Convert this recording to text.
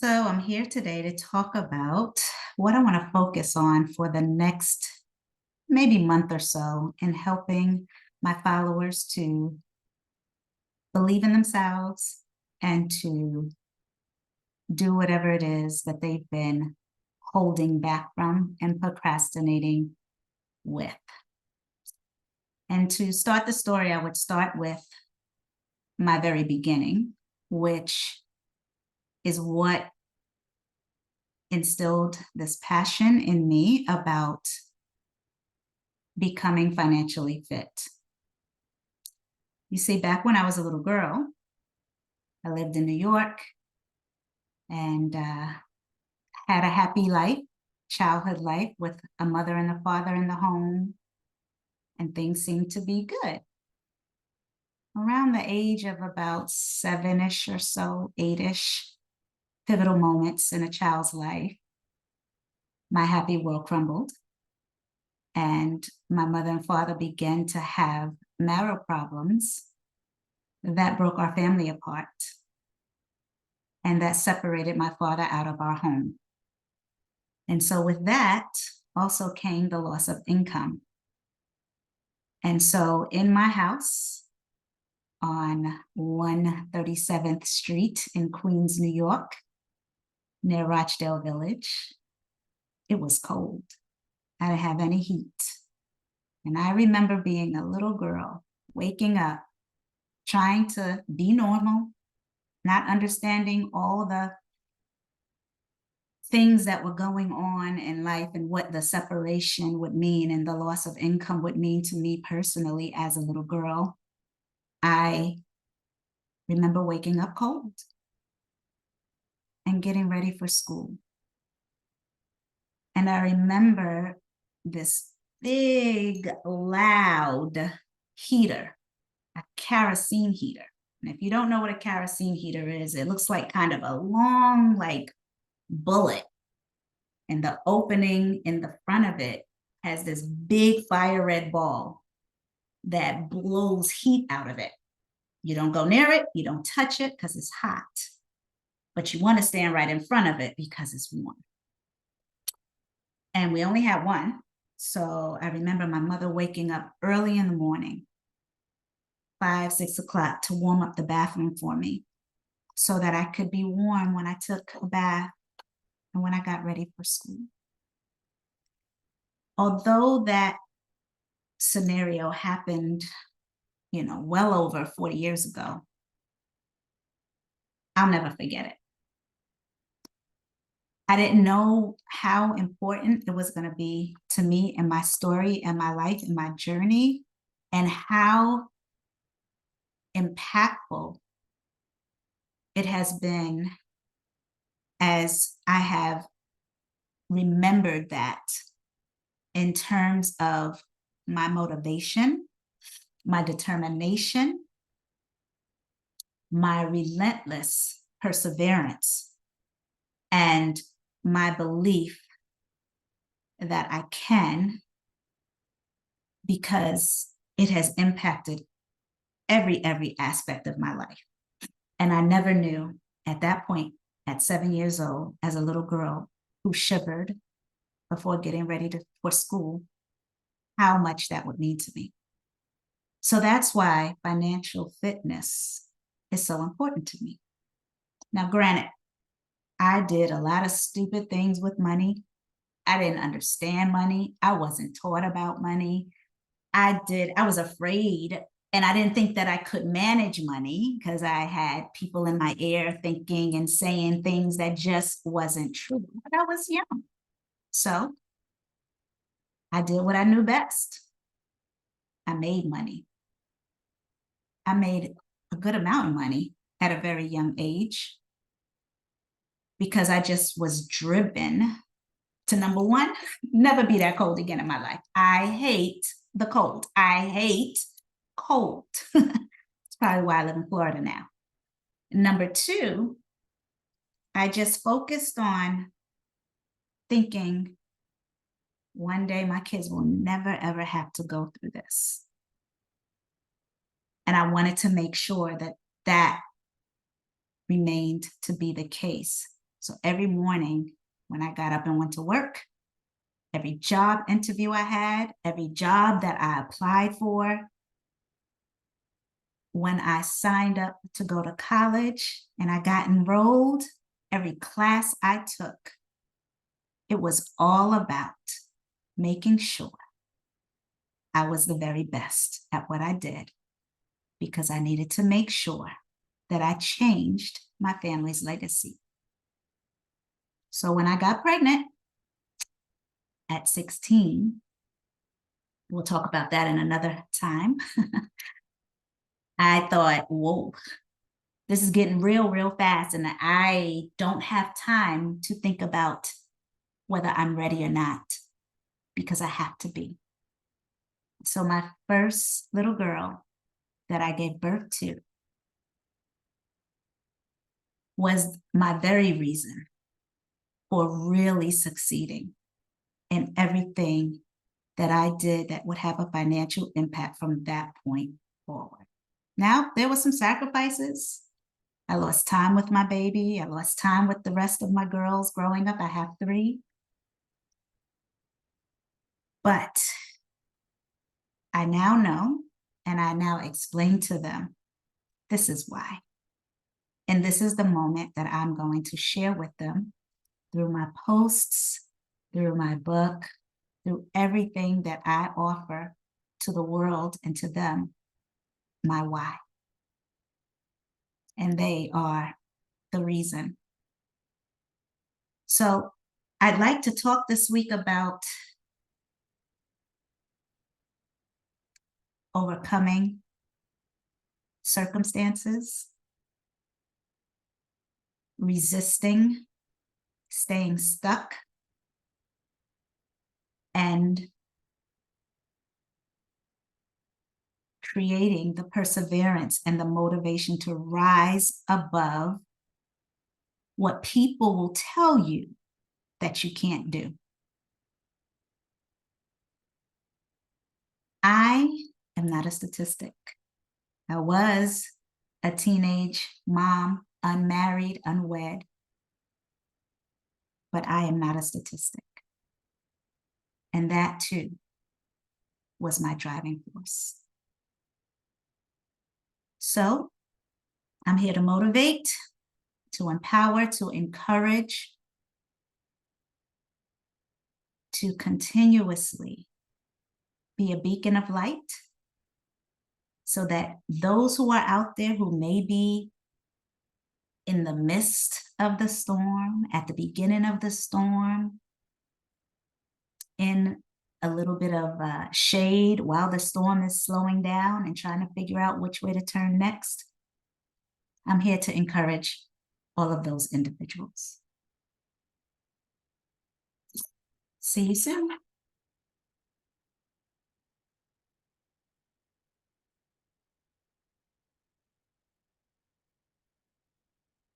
So, I'm here today to talk about what I want to focus on for the next maybe month or so in helping my followers to believe in themselves and to do whatever it is that they've been holding back from and procrastinating with. And to start the story, I would start with my very beginning, which is what instilled this passion in me about becoming financially fit. You see, back when I was a little girl, I lived in New York and had a happy life, childhood life with a mother and a father in the home, and things seemed to be good. Around the age of about seven-ish or so, eight-ish, pivotal moments in a child's life, my happy world crumbled, and my mother and father began to have marital problems that broke our family apart, and that separated my father out of our home. And so with that also came the loss of income. And so in my house on 137th Street in Queens, New York, near Rochdale Village, it was cold. I didn't have any heat. And I remember being a little girl, waking up, trying to be normal, not understanding all the things that were going on in life and what the separation would mean and the loss of income would mean to me personally as a little girl. I remember waking up cold and getting ready for school. And I remember this big, loud heater, a kerosene heater. And if you don't know what a kerosene heater is, it looks like kind of a long, like bullet. And the opening in the front of it has this big fire red ball that blows heat out of it. You don't go near it, you don't touch it because it's hot, but you want to stand right in front of it because it's warm. And we only had one. So I remember my mother waking up early in the morning, 5, 6 o'clock, to warm up the bathroom for me so that I could be warm when I took a bath and when I got ready for school. Although that scenario happened, well over 40 years ago, I'll never forget it. I didn't know how important it was going to be to me and my story and my life and my journey, and how impactful it has been as I have remembered that in terms of my motivation, my determination, my relentless perseverance, and my belief that I can, because it has impacted every aspect of my life. And I never knew at that point, at 7 years old, as a little girl who shivered before getting ready for school, how much that would mean to me. So that's why financial fitness is so important to me. Now, granted, I did a lot of stupid things with money. I didn't understand money. I wasn't taught about money. I was afraid, and I didn't think that I could manage money because I had people in my ear thinking and saying things that just wasn't true. But I was young. So I did what I knew best. I made money. I made a good amount of money at a very young age because I just was driven to, number one, never be that cold again in my life. I hate the cold. I hate cold. It's probably why I live in Florida now. Number two, I just focused on thinking one day my kids will never, ever have to go through this. And I wanted to make sure that that remained to be the case. So every morning when I got up and went to work, every job interview I had, every job that I applied for, when I signed up to go to college and I got enrolled, every class I took, it was all about making sure I was the very best at what I did, because I needed to make sure that I changed my family's legacy. So when I got pregnant at 16, we'll talk about that in another time. I thought, whoa, this is getting real fast, and I don't have time to think about whether I'm ready or not, because I have to be. So my first little girl that I gave birth to was my very reason for really succeeding in everything that I did that would have a financial impact from that point forward. Now, there were some sacrifices. I lost time with my baby. I lost time with the rest of my girls growing up. I have 3. But I now know, and I now explain to them, this is why. And this is the moment that I'm going to share with them through my posts, through my book, through everything that I offer to the world and to them, my why. And they are the reason. So I'd like to talk this week about overcoming circumstances, resisting, staying stuck, and creating the perseverance and the motivation to rise above what people will tell you that you can't do. I am not a statistic. I was a teenage mom, unmarried, unwed, but I am not a statistic. And that too was my driving force. So I'm here to motivate, to empower, to encourage, to continuously be a beacon of light, so that those who are out there who may be in the midst of the storm, at the beginning of the storm, in a little bit of shade while the storm is slowing down and trying to figure out which way to turn next, I'm here to encourage all of those individuals. See you soon.